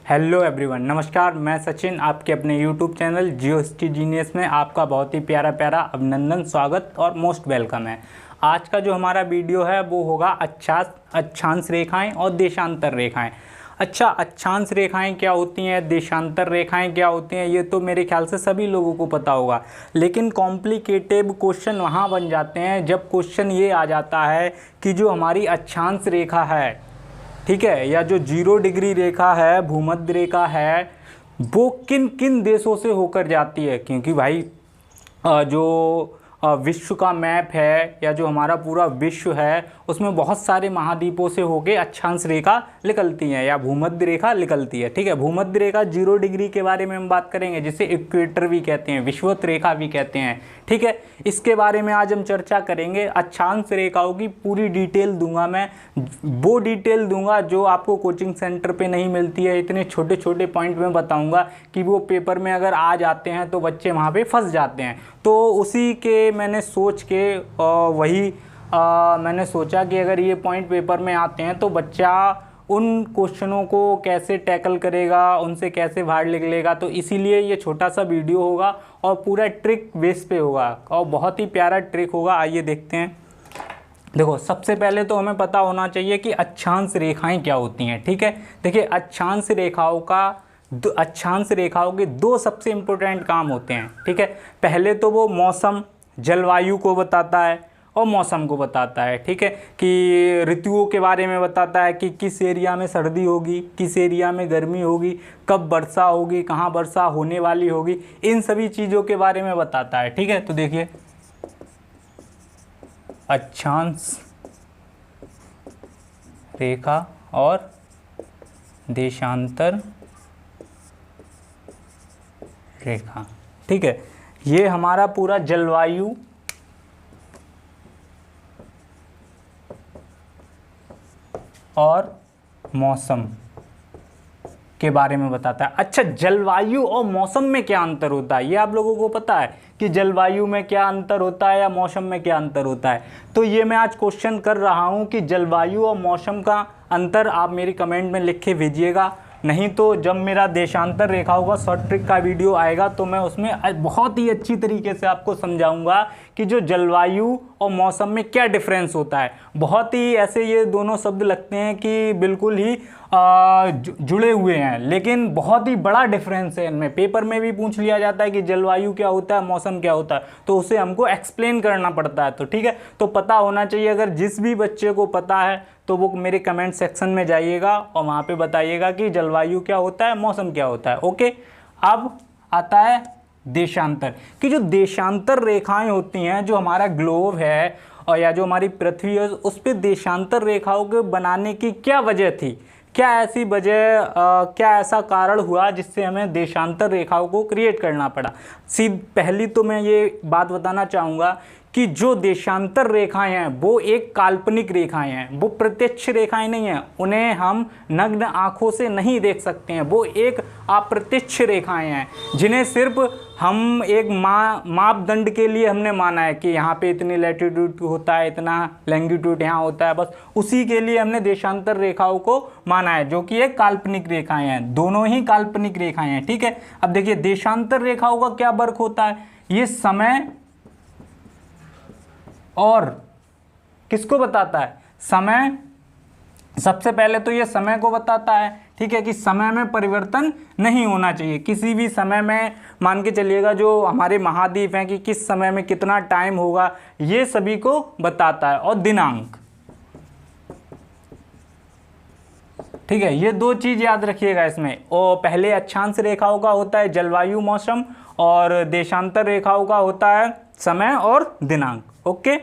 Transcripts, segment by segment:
Hello everyone, नमस्कार। मैं सचिन, आपके अपने यूट्यूब चैनल जियोस्टी जीनियस में आपका बहुत ही प्यारा प्यारा अभिनंदन, स्वागत और मोस्ट वेलकम है। आज का जो हमारा वीडियो है वो होगा अक्षांश रेखाएं और देशांतर रेखाएं। अच्छा, अक्षांश रेखाएं क्या होती हैं, देशांतर रेखाएं क्या होती हैं, ये तो मेरे ख्याल से सभी लोगों को पता होगा। लेकिन कॉम्प्लिकेटेड क्वेश्चन वहाँ बन जाते हैं जब क्वेश्चन ये आ जाता है कि जो हमारी अक्षांश रेखा है, ठीक है, या जो 0 डिग्री रेखा है, भूमध्य रेखा है, वो किन किन देशों से होकर जाती है। क्योंकि भाई जो विश्व का मैप है या जो हमारा पूरा विश्व है उसमें बहुत सारे महाद्वीपों से होके अक्षांश रेखा निकलती है या भूमध्य रेखा निकलती है। ठीक है, भूमध्य रेखा 0 डिग्री के बारे में हम बात करेंगे, जिसे इक्वेटर भी कहते हैं, विषुवत रेखा भी कहते हैं। ठीक है, इसके बारे में आज हम चर्चा करेंगे। अक्षांश रेखाओं की पूरी डिटेल दूंगा मैं, वो डिटेल दूंगा जो आपको कोचिंग सेंटर पे नहीं मिलती है। इतने छोटे छोटे पॉइंट में बताऊंगा कि वो पेपर में अगर आ जाते हैं तो बच्चे वहाँ पे फंस जाते हैं। तो उसी के मैंने सोच के मैंने सोचा कि अगर ये पॉइंट पेपर में आते हैं तो बच्चा उन क्वेश्चनों को कैसे टैकल करेगा, उनसे कैसे बाहर निकलेगा। तो इसीलिए ये छोटा सा वीडियो होगा और पूरा ट्रिक बेस पे होगा और बहुत ही प्यारा ट्रिक होगा। आइए देखते हैं। देखो, सबसे पहले तो हमें पता होना चाहिए कि अक्षांश रेखाएं क्या होती हैं। ठीक है, देखिए, अक्षांश रेखाओं के दो सबसे इम्पोर्टेंट काम होते हैं। ठीक है, पहले तो वो मौसम, जलवायु को बताता है और मौसम को बताता है। ठीक है, कि ऋतुओं के बारे में बताता है कि किस एरिया में सर्दी होगी, किस एरिया में गर्मी होगी, कब वर्षा होगी, कहाँ वर्षा होने वाली होगी, इन सभी चीज़ों के बारे में बताता है। ठीक है, तो देखिए, अक्षांश रेखा और देशांतर रेखा। ठीक है, ये हमारा पूरा जलवायु और मौसम के बारे में बताता है। अच्छा, जलवायु और मौसम में क्या अंतर होता है, ये आप लोगों को पता है कि जलवायु में क्या अंतर होता है या मौसम में क्या अंतर होता है? तो ये मैं आज क्वेश्चन कर रहा हूँ कि जलवायु और मौसम का अंतर आप मेरी कमेंट में लिख के भेजिएगा। नहीं तो जब मेरा देशांतर रेखाओं का शॉर्ट ट्रिक का वीडियो आएगा तो मैं उसमें बहुत ही अच्छी तरीके से आपको समझाऊंगा कि जो जलवायु और मौसम में क्या डिफरेंस होता है। बहुत ही ऐसे ये दोनों शब्द लगते हैं कि बिल्कुल ही जुड़े हुए हैं, लेकिन बहुत ही बड़ा डिफरेंस है इनमें। पेपर में भी पूछ लिया जाता है कि जलवायु क्या होता है, मौसम क्या होता है, तो उसे हमको एक्सप्लेन करना पड़ता है। तो ठीक है, तो पता होना चाहिए। अगर जिस भी बच्चे को पता है तो वो मेरे कमेंट सेक्शन में जाइएगा और वहाँ पे बताइएगा कि जलवायु क्या होता है, मौसम क्या होता है। ओके, अब आता है देशांतर। कि जो देशांतर रेखाएं होती हैं, जो हमारा ग्लोब है और या जो हमारी पृथ्वी है, उस पर देशांतर रेखाओं के बनाने की क्या वजह थी, क्या ऐसी वजह, क्या ऐसा कारण हुआ जिससे हमें देशांतर रेखाओं को क्रिएट करना पड़ा। पहली तो मैं ये बात बताना चाहूँगा कि जो देशांतर रेखाएं हैं वो एक काल्पनिक रेखाएं हैं, वो प्रत्यक्ष रेखाएं नहीं हैं। उन्हें हम नग्न आंखों से नहीं देख सकते हैं, वो एक अप्रत्यक्ष रेखाएं हैं जिन्हें सिर्फ हम एक मापदंड के लिए हमने माना है कि यहाँ पे इतनी लैटिट्यूड होता है, इतना लैंगिट्यूड यहाँ होता है, बस उसी के लिए हमने देशांतर रेखाओं को माना है, जो कि एक काल्पनिक रेखाएं हैं। दोनों ही काल्पनिक रेखाएं हैं। ठीक है, अब देखिए, देशांतर रेखाओं का क्या वर्क होता है। ये समय और किसको बताता है, समय। सबसे पहले तो ये समय को बताता है। ठीक है, कि समय में परिवर्तन नहीं होना चाहिए किसी भी समय में। मान के चलिएगा जो हमारे महाद्वीप हैं कि किस समय में कितना टाइम होगा, ये सभी को बताता है। और दिनांक, ठीक है, ये दो चीज याद रखिएगा इसमें। और पहले अक्षांश रेखाओं का होता है जलवायु, मौसम, और देशांतर रेखाओं का होता है समय और दिनांक। ओके,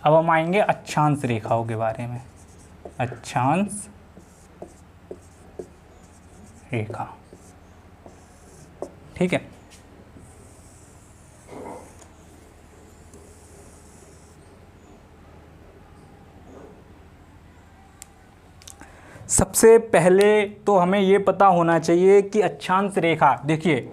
अब हम आएंगे अक्षांश रेखाओं के बारे में। अक्षांश रेखा, ठीक है। सबसे पहले तो हमें ये पता होना चाहिए कि अक्षांश रेखा, देखिए,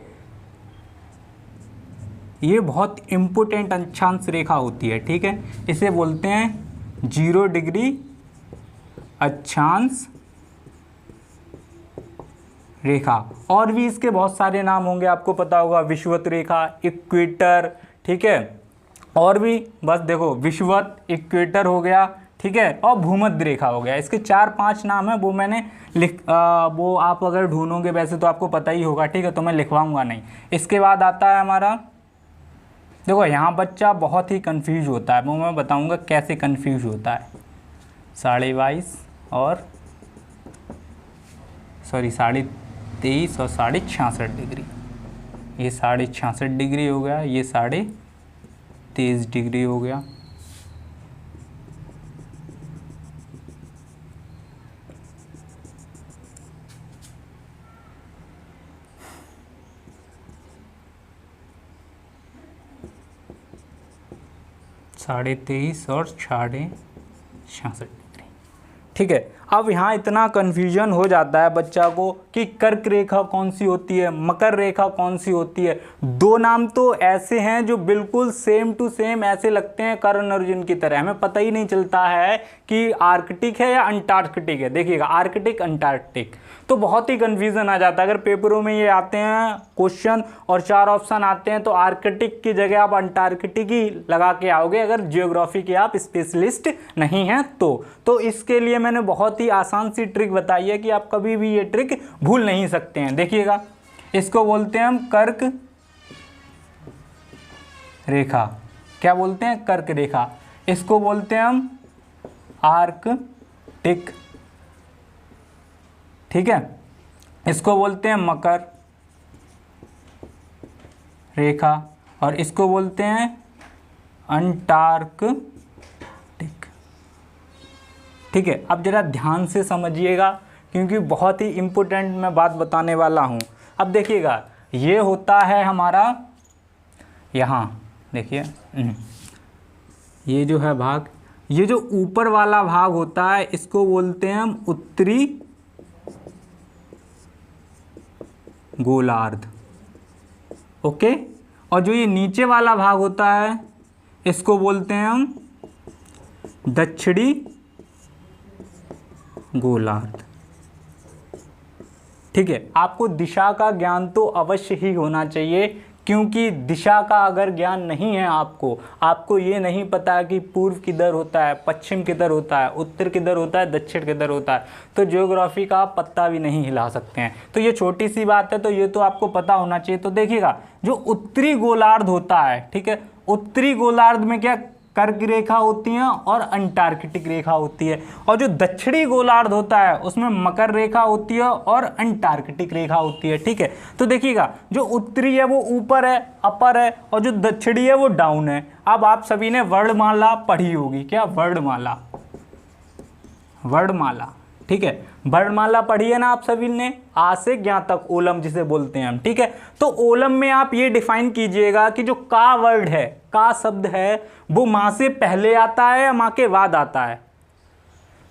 ये बहुत इम्पोर्टेंट अक्षांश रेखा होती है, ठीक है। इसे बोलते हैं 0 डिग्री अक्षांश रेखा। और भी इसके बहुत सारे नाम होंगे, आपको पता होगा, विषुवत रेखा, इक्वेटर, ठीक है। और भी बस देखो, विषुवत, इक्वेटर हो गया, ठीक है, और भूमध्य रेखा हो गया। इसके 4-5 नाम है, वो मैंने वो आप अगर ढूंढोगे वैसे तो आपको पता ही होगा, ठीक है, तो मैं लिखवाऊंगा नहीं। इसके बाद आता है हमारा, देखो यहाँ बच्चा बहुत ही कंफ्यूज होता है, वो मैं बताऊंगा कैसे कंफ्यूज होता है। 22.5 और 23.5 और 66.5 डिग्री। ये 66.5 डिग्री हो गया, ये 23.5 डिग्री हो गया। साढ़े 23 और 66.5 डिग्री, ठीक है। अब यहाँ इतना कन्फ्यूजन हो जाता है बच्चा को कि कर्क रेखा कौन सी होती है, मकर रेखा कौन सी होती है। दो नाम तो ऐसे हैं जो बिल्कुल सेम टू सेम ऐसे लगते हैं कर्ण अर्जुन की तरह, हमें पता ही नहीं चलता है कि आर्कटिक है या अंटार्कटिक है। देखिएगा, आर्कटिक, अंटार्कटिक, तो बहुत ही कन्फ्यूज़न आ जाता है। अगर पेपरों में ये आते हैं क्वेश्चन और 4 ऑप्शन आते हैं तो आर्कटिक की जगह आप अंटार्कटिक ही लगा के आओगे, अगर जियोग्राफी के आप स्पेशलिस्ट नहीं हैं तो इसके लिए मैंने बहुत ही आसान सी ट्रिक बताई है कि आप कभी भी ये ट्रिक भूल नहीं सकते हैं। देखिएगा, इसको बोलते हैं हम कर्क रेखा। क्या बोलते हैं? कर्क रेखा। इसको बोलते हैं हम आर्कटिक, ठीक है। इसको बोलते हैं मकर रेखा और इसको बोलते हैं अंटार्कटिक, ठीक है। अब जरा ध्यान से समझिएगा क्योंकि बहुत ही इम्पोर्टेंट मैं बात बताने वाला हूँ। अब देखिएगा, ये होता है हमारा, यहाँ देखिए, ये जो है भाग, ये जो ऊपर वाला भाग होता है इसको बोलते हैं हम उत्तरी गोलार्ध, ओके। और जो ये नीचे वाला भाग होता है इसको बोलते हैं हम दक्षिणी गोलार्ध, ठीक है। आपको दिशा का ज्ञान तो अवश्य ही होना चाहिए क्योंकि दिशा का अगर ज्ञान नहीं है आपको ये नहीं पता कि पूर्व किधर होता है, पश्चिम किधर होता है, उत्तर किधर होता है, दक्षिण किधर होता है, तो ज्योग्राफी का आप पत्ता भी नहीं हिला सकते हैं। तो ये छोटी सी बात है, तो ये तो आपको पता होना चाहिए। तो देखिएगा, जो उत्तरी गोलार्ध होता है, ठीक है, उत्तरी गोलार्ध में क्या कर्क रेखा होती है और अंटार्कटिक रेखा होती है, और जो दक्षिणी गोलार्ध होता है उसमें मकर रेखा होती है और अंटार्कटिक रेखा होती है, ठीक है। तो देखिएगा, जो उत्तरी है वो ऊपर है, अपर है, और जो दक्षिणी है वो डाउन है। अब आप सभी ने वर्णमाला पढ़ी होगी, क्या? वर्णमाला, वर्णमाला, ठीक है, वर्णमाला पढ़ी है ना आप सभी ने, आ से ज्ञा तक, ओलम जिसे बोलते हैं हम, ठीक है। तो ओलम में आप ये डिफाइन कीजिएगा कि जो का वर्ड है, का शब्द है, वो माँ से पहले आता है या माँ के बाद आता है।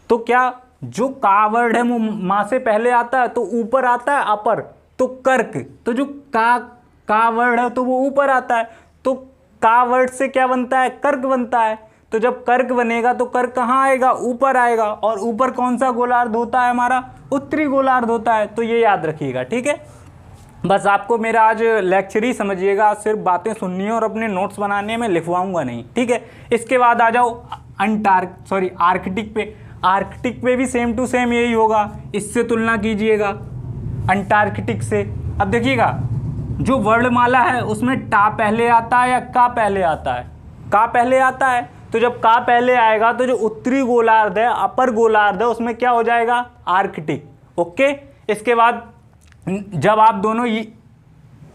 तो क्या जो का वर्ड है वो माँ से पहले आता है तो ऊपर आता है अपर, तो कर्क, तो जो का वर्ड है तो वो ऊपर आता है, तो का वर्ड से क्या बनता है? कर्क बनता है। तो जब कर्क बनेगा तो कर्क कहाँ आएगा? ऊपर आएगा, और ऊपर कौन सा गोलार्ध होता है हमारा? उत्तरी गोलार्ध होता है। तो ये याद रखिएगा, ठीक है। बस आपको मेरा आज लेक्चर ही समझिएगा, सिर्फ बातें सुननी है और अपने नोट्स बनाने में लिखवाऊंगा नहीं, ठीक है। इसके बाद आ जाओ आर्कटिक पे। आर्कटिक पे भी सेम टू सेम यही होगा, इससे तुलना कीजिएगा अंटार्कटिक से। अब देखिएगा, जो वर्णमाला है उसमें टा पहले आता है या का पहले आता है? का पहले आता है। तो जब का पहले आएगा तो जो उत्तरी गोलार्ध है, अपर गोलार्ध है, उसमें क्या हो जाएगा? Arctic, okay. इसके बाद जब आप दोनों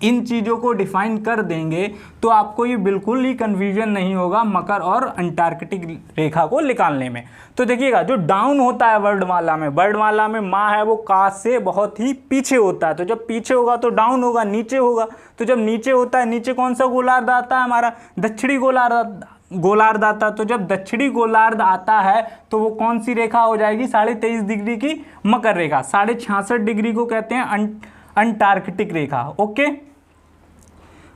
इन चीज़ों को डिफाइन कर देंगे तो आपको ये बिल्कुल ही कन्फ्यूजन नहीं होगा मकर और अंटार्कटिक रेखा को निकालने में। तो देखिएगा, जो डाउन होता है वर्णमाला में माँ है वो का से बहुत ही पीछे होता है, तो जब पीछे होगा तो डाउन होगा, नीचे होगा। तो जब नीचे होता है, नीचे कौन सा गोलार्ध आता है हमारा? दक्षिणी गोलार्ध आता है। तो जब दक्षिणी गोलार्ध आता है तो वो कौन सी रेखा हो जाएगी? 23.5 डिग्री की मकर रेखा। 66.5 डिग्री को कहते हैं अंटार्कटिक रेखा, ओके।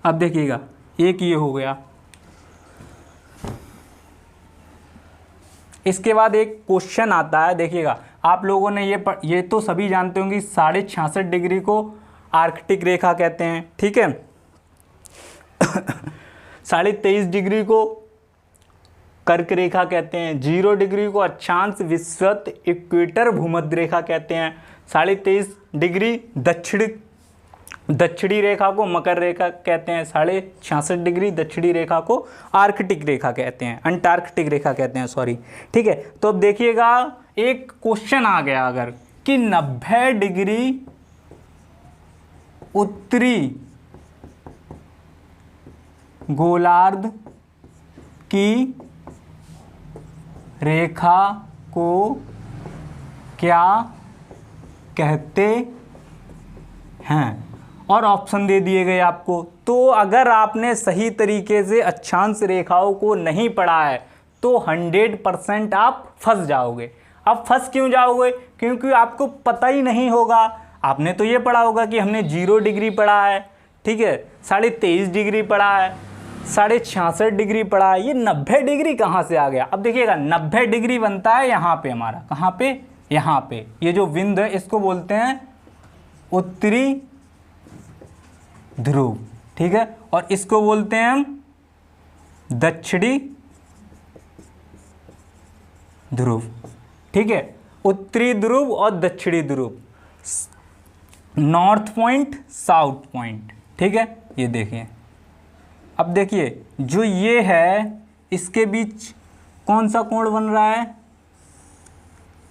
अब देखिएगा, एक ये हो गया। इसके बाद एक क्वेश्चन आता है, देखिएगा आप लोगों ने ये तो सभी जानते होंगे 66.5 डिग्री को आर्कटिक रेखा कहते हैं, ठीक है। 23.5 डिग्री को कर्क रेखा कहते हैं, 0 डिग्री को अक्षांश विषुवत इक्वेटर भूमध्य रेखा कहते हैं, 23.5 डिग्री दक्षिणी रेखा को मकर रेखा कहते हैं, 66.5 डिग्री दक्षिणी रेखा को आर्कटिक रेखा कहते हैं, अंटार्कटिक रेखा कहते हैं, सॉरी, ठीक है। तो अब देखिएगा एक क्वेश्चन आ गया अगर कि 90 डिग्री उत्तरी गोलार्ध की रेखा को क्या कहते हैं, और ऑप्शन दे दिए गए आपको। तो अगर आपने सही तरीके से अक्षांश रेखाओं को नहीं पढ़ा है तो 100% आप फंस जाओगे। अब फंस क्यों जाओगे? क्योंकि आपको पता ही नहीं होगा। आपने तो ये पढ़ा होगा कि हमने 0 डिग्री पढ़ा है, ठीक है, 23.5 डिग्री पढ़ा है, 66.5 डिग्री पढ़ा है, ये 90 डिग्री कहाँ से आ गया? अब देखिएगा 90 डिग्री बनता है यहाँ पे हमारा, कहाँ पे? यहाँ पे। ये जो बिंदु है इसको बोलते हैं उत्तरी ध्रुव, ठीक है, और इसको बोलते हैं हम दक्षिणी ध्रुव, ठीक है। उत्तरी ध्रुव और दक्षिणी ध्रुव, नॉर्थ पॉइंट, साउथ पॉइंट, ठीक है। ये देखिए, अब देखिए जो ये है इसके बीच कौन सा कोण बन रहा है?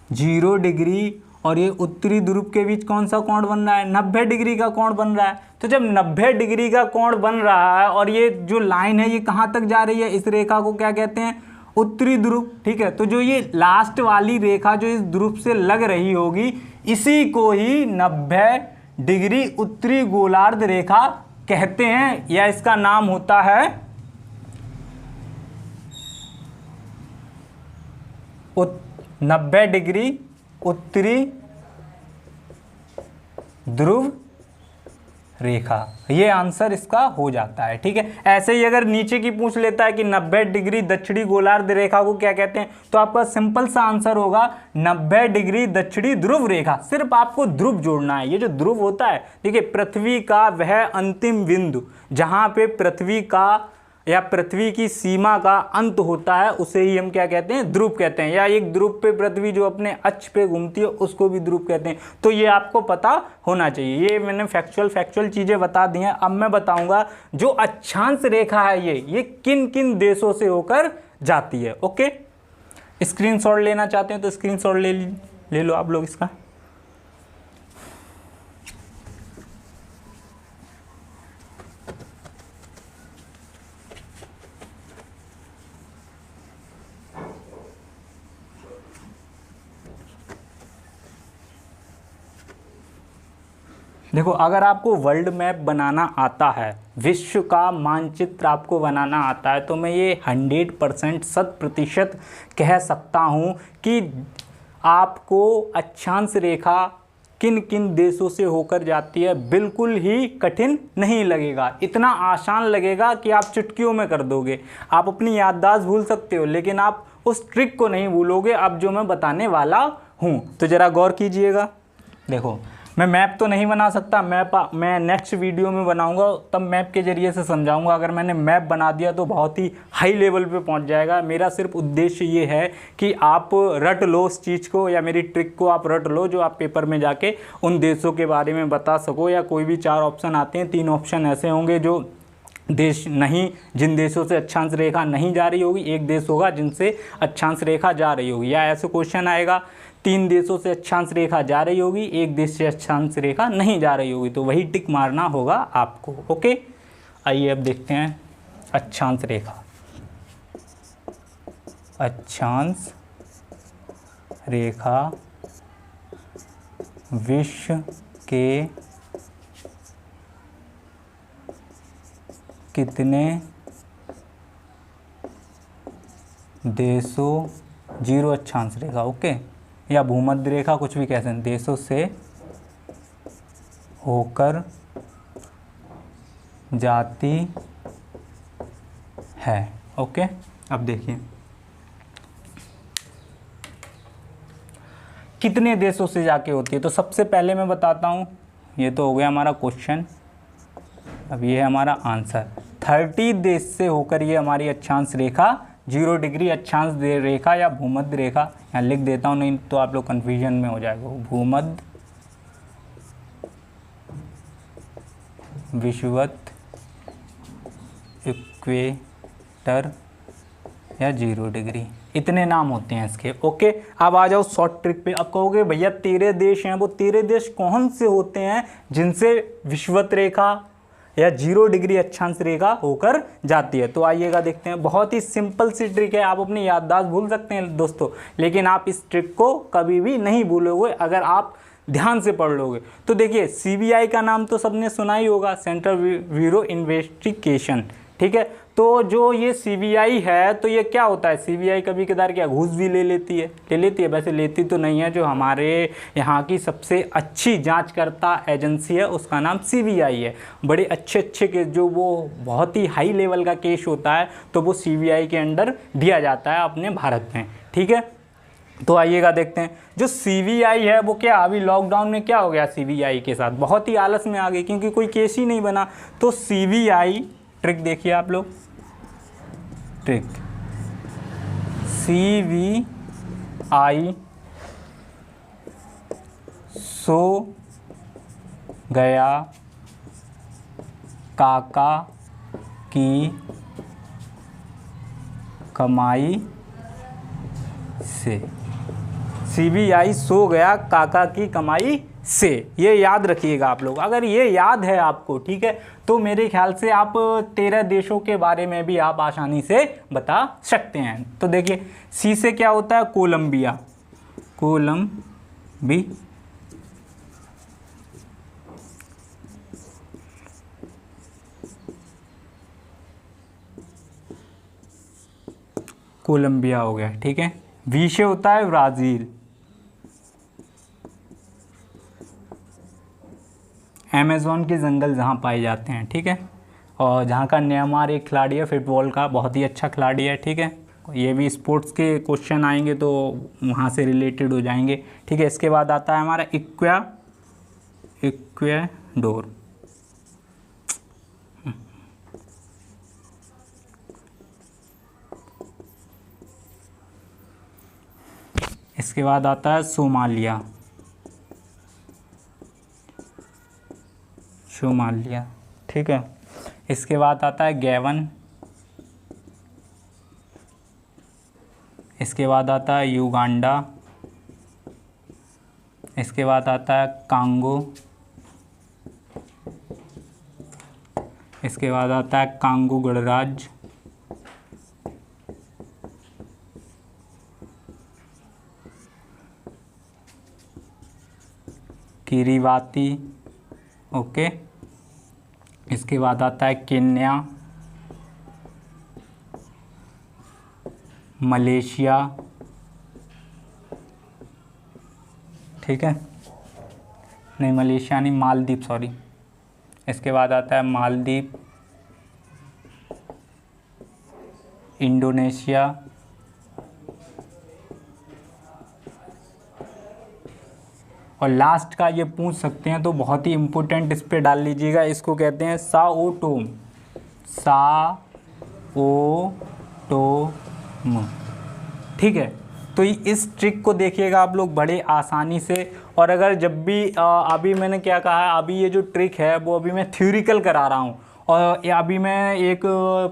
0 डिग्री, और ये उत्तरी ध्रुव के बीच कौन सा कोण बन रहा है? 90 डिग्री का कोण बन रहा है। तो जब 90 डिग्री का कोण बन रहा है और ये जो लाइन है ये कहाँ तक जा रही है? इस रेखा को क्या कहते हैं? उत्तरी ध्रुव, ठीक है। तो जो ये लास्ट वाली रेखा जो इस ध्रुव से लग रही होगी इसी को ही 90 डिग्री उत्तरी गोलार्ध रेखा कहते हैं, या इसका नाम होता है 90 डिग्री उत्तरी ध्रुव रेखा। ये आंसर इसका हो जाता है, ठीक है। ऐसे ही अगर नीचे की पूछ लेता है कि 90 डिग्री दक्षिणी गोलार्ध रेखा को क्या कहते हैं, तो आपका सिंपल सा आंसर होगा 90 डिग्री दक्षिणी ध्रुव रेखा। सिर्फ आपको ध्रुव जोड़ना है। ये जो ध्रुव होता है, देखिए पृथ्वी का वह अंतिम बिंदु जहाँ पे पृथ्वी का या पृथ्वी की सीमा का अंत होता है उसे ही हम क्या कहते हैं? ध्रुव कहते हैं। या एक ध्रुव पे पृथ्वी जो अपने अक्ष पे घूमती है उसको भी ध्रुव कहते हैं। तो ये आपको पता होना चाहिए। ये मैंने फैक्चुअल चीज़ें बता दी हैं। अब मैं बताऊंगा जो अक्षांश रेखा है ये किन किन देशों से होकर जाती है। ओके, स्क्रीनशॉट लेना चाहते हैं तो स्क्रीनशॉट ले लो आप लोग इसका। देखो, अगर आपको वर्ल्ड मैप बनाना आता है, विश्व का मानचित्र आपको बनाना आता है, तो मैं ये 100% 100% कह सकता हूँ कि आपको अक्षांश रेखा किन किन देशों से होकर जाती है बिल्कुल ही कठिन नहीं लगेगा। इतना आसान लगेगा कि आप चुटकियों में कर दोगे। आप अपनी याददाश्त भूल सकते हो लेकिन आप उस ट्रिक को नहीं भूलोगे अब जो मैं बताने वाला हूँ। तो ज़रा गौर कीजिएगा। देखो, मैं मैप तो नहीं बना सकता, मैप मैं नेक्स्ट वीडियो में बनाऊंगा, तब मैप के ज़रिए से समझाऊंगा। अगर मैंने मैप बना दिया तो बहुत ही हाई लेवल पे पहुंच जाएगा। मेरा सिर्फ उद्देश्य ये है कि आप रट लो उस चीज़ को, या मेरी ट्रिक को आप रट लो जो आप पेपर में जाके उन देशों के बारे में बता सको। या कोई भी 4 ऑप्शन आते हैं, 3 ऑप्शन ऐसे होंगे जो देश नहीं, जिन देशों से अक्षांश रेखा नहीं जा रही होगी, एक देश होगा जिनसे अक्षांश रेखा जा रही होगी। या ऐसे क्वेश्चन आएगा 3 देशों से अक्षांश रेखा जा रही होगी, एक देश से अक्षांश रेखा नहीं जा रही होगी, तो वही टिक मारना होगा आपको। ओके, आइए अब देखते हैं अक्षांश रेखा। अक्षांश रेखा विश्व के कितने देशों, 0 अक्षांश रेखा, ओके, या भूमध्य रेखा, कुछ भी कह सकते हैं, देशों से होकर जाती है। ओके, अब देखिए कितने देशों से जाके होती है। तो सबसे पहले मैं बताता हूँ, ये तो हो गया हमारा क्वेश्चन, अब ये है हमारा आंसर। 30 देश से होकर ये हमारी अक्षांश रेखा 0 डिग्री अक्षांश रेखा या भूमध्य रेखा, यहाँ लिख देता हूँ नहीं तो आप लोग कन्फ्यूजन में हो जाएगा, भूमध्य विषुवत इक्वेटर या 0 डिग्री, इतने नाम होते हैं इसके। ओके, अब आ जाओ शॉर्ट ट्रिक पे। अब कहोगे भैया 13 देश हैं, वो 13 देश कौन से होते हैं जिनसे विषुवत रेखा या 0 डिग्री अक्षांश रेखा होकर जाती है? तो आइएगा देखते हैं। बहुत ही सिंपल सी ट्रिक है, आप अपनी याददाश्त भूल सकते हैं दोस्तों, लेकिन आप इस ट्रिक को कभी भी नहीं भूलोगे अगर आप ध्यान से पढ़ लोगे। तो देखिए CBI का नाम तो सबने सुना ही होगा, सेंट्रल ब्यूरो इन्वेस्टिगेशन, ठीक है। तो जो ये CBI है, तो ये क्या होता है, CBI कभी कदार क्या घूस भी ले लेती है, वैसे लेती तो नहीं है। जो हमारे यहाँ की सबसे अच्छी जांचकर्ता एजेंसी है उसका नाम CBI है। बड़े अच्छे केस, जो वो बहुत ही हाई लेवल का केस होता है, तो वो CBI के अंडर दिया जाता है अपने भारत में, ठीक है। तो आइएगा देखते हैं, जो CBI है वो क्या अभी लॉकडाउन में क्या हो गया CBI के साथ, बहुत ही आलस में आ गई क्योंकि कोई केस ही नहीं बना। तो CBI ट्रिक देखिए आप लोग, ट्रिक CBI सो गया काका की कमाई से। CBI सो गया काका की कमाई से, ये याद रखिएगा आप लोग। अगर ये याद है आपको, ठीक है, तो मेरे ख्याल से आप 13 देशों के बारे में भी आप आसानी से बता सकते हैं। तो देखिए C से क्या होता है, कोलंबिया, कोलंबिया हो गया, ठीक है। V से होता है ब्राज़ील, अमेज़न के जंगल जहाँ पाए जाते हैं, ठीक है। और जहाँ का नेमार एक खिलाड़ी है फुटबॉल का, बहुत ही अच्छा खिलाड़ी है, ठीक है। ये भी स्पोर्ट्स के क्वेश्चन आएंगे तो वहाँ से रिलेटेड हो जाएंगे, ठीक है। इसके बाद आता है हमारा इक्वाडोर, इसके बाद आता है सोमालिया, ठीक है। इसके बाद आता है गैबन, इसके बाद आता है युगांडा, इसके बाद आता है कांगो, इसके बाद आता है कांगो गणराज्य, किरीबाती, ओके। इसके बाद आता है केन्या, मलेशिया, ठीक है, नहीं मलेशिया नहीं, मालदीव, सॉरी। इसके बाद आता है मालदीव, इंडोनेशिया, और लास्ट का ये पूछ सकते हैं तो बहुत ही इम्पोर्टेंट, इस पे डाल लीजिएगा, इसको कहते हैं साओ टोम, ठीक है। तो इस ट्रिक को देखिएगा आप लोग बड़े आसानी से। और अगर जब भी अभी मैंने क्या कहा है, अभी ये जो ट्रिक है वो अभी मैं थ्योरिकल करा रहा हूँ, और अभी मैं एक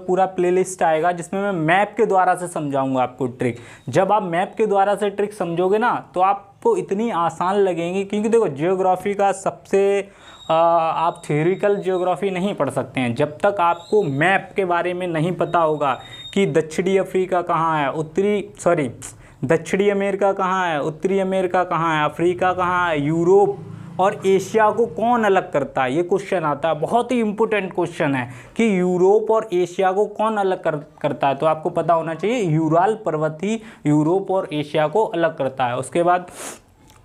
पूरा प्लेलिस्ट आएगा जिसमें मैं मैप के द्वारा से समझाऊंगा आपको ट्रिक। जब आप मैप के द्वारा से ट्रिक समझोगे ना तो आपको इतनी आसान लगेंगी, क्योंकि देखो जियोग्राफी का सबसे आप थ्योरिकल जियोग्राफी नहीं पढ़ सकते हैं जब तक आपको मैप के बारे में नहीं पता होगा कि दक्षिणी अफ्रीका कहाँ है, दक्षिणी अमेरिका कहाँ है, उत्तरी अमेरिका कहाँ है, अफ्रीका कहाँ है, यूरोप और एशिया को कौन अलग करता है, ये क्वेश्चन आता है। बहुत ही इंपॉर्टेंट क्वेश्चन है कि यूरोप और एशिया को कौन अलग करता है, तो आपको पता होना चाहिए यूराल पर्वत ही यूरोप और एशिया को अलग करता है। उसके बाद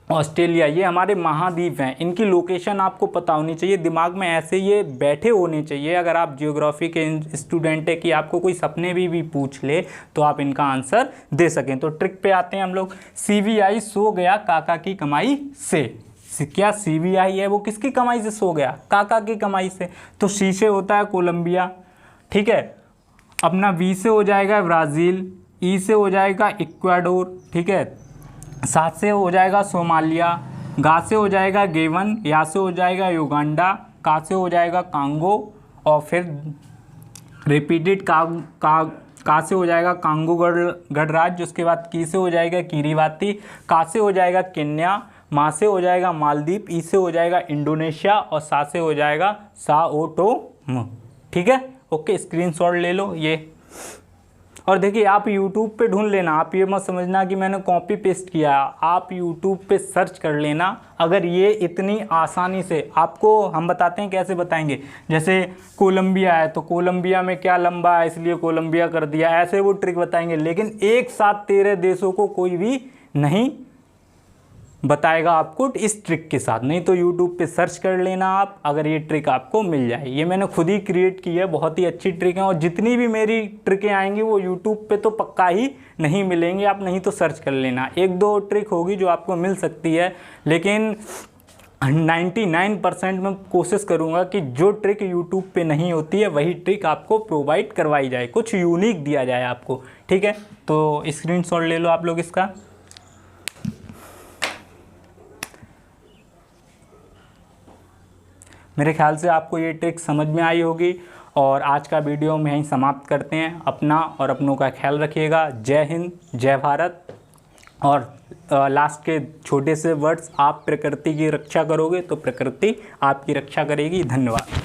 ऑस्ट्रेलिया, ये हमारे महाद्वीप हैं, इनकी लोकेशन आपको पता होनी चाहिए, दिमाग में ऐसे ये बैठे होने चाहिए। अगर आप जियोग्राफी के स्टूडेंट है कि आपको कोई सपने भी पूछ ले तो आप इनका आंसर दे सकें। तो ट्रिक पे आते हैं हम लोग। CBI सो गया काका की कमाई से। क्या CBI है वो किसकी कमाई से सो गया? काका की कमाई से। तो C से होता है कोलंबिया, ठीक है, अपना V से हो जाएगा ब्राज़ील, E से हो जाएगा इक्वाडोर, ठीक है, 7 से हो जाएगा सोमालिया, गा से हो जाएगा गेवन, या से हो जाएगा युगांडा, का से हो जाएगा कांगो, और फिर रिपीटेड का से हो जाएगा कांगो गणराज्य, उसके बाद की से हो जाएगा किरीबाती, का से हो जाएगा केन्या, मा से हो जाएगा मालदीव, ई से हो जाएगा इंडोनेशिया, और सा से हो जाएगा साओ टोम। ठीक है, ओके, स्क्रीनशॉट ले लो ये। और देखिए आप YouTube पे ढूंढ लेना, आप ये मत समझना कि मैंने कॉपी पेस्ट किया, आप YouTube पे सर्च कर लेना। अगर ये इतनी आसानी से आपको हम बताते हैं, कैसे बताएंगे, जैसे कोलंबिया है तो कोलंबिया में क्या लंबा है इसलिए कोलंबिया कर दिया, ऐसे वो ट्रिक बताएंगे। लेकिन एक साथ 13 देशों को कोई भी नहीं बताएगा आपको इस ट्रिक के साथ। नहीं तो YouTube पे सर्च कर लेना आप, अगर ये ट्रिक आपको मिल जाए। ये मैंने खुद ही क्रिएट की है, बहुत ही अच्छी ट्रिक है, और जितनी भी मेरी ट्रिकें आएंगी वो YouTube पे तो पक्का ही नहीं मिलेंगी, आप नहीं तो सर्च कर लेना। 1-2 ट्रिक होगी जो आपको मिल सकती है, लेकिन 99% मैं कोशिश करूँगा कि जो ट्रिक YouTube पे नहीं होती है वही ट्रिक आपको प्रोवाइड करवाई जाए, कुछ यूनिक दिया जाए आपको। ठीक है, तो स्क्रीनशॉट ले लो आप लोग इसका। मेरे ख्याल से आपको ये ट्रिक समझ में आई होगी, और आज का वीडियो में यहीं समाप्त करते हैं। अपना और अपनों का ख्याल रखिएगा। जय हिंद, जय भारत। और लास्ट के छोटे से वर्ड्स, आप प्रकृति की रक्षा करोगे तो प्रकृति आपकी रक्षा करेगी। धन्यवाद।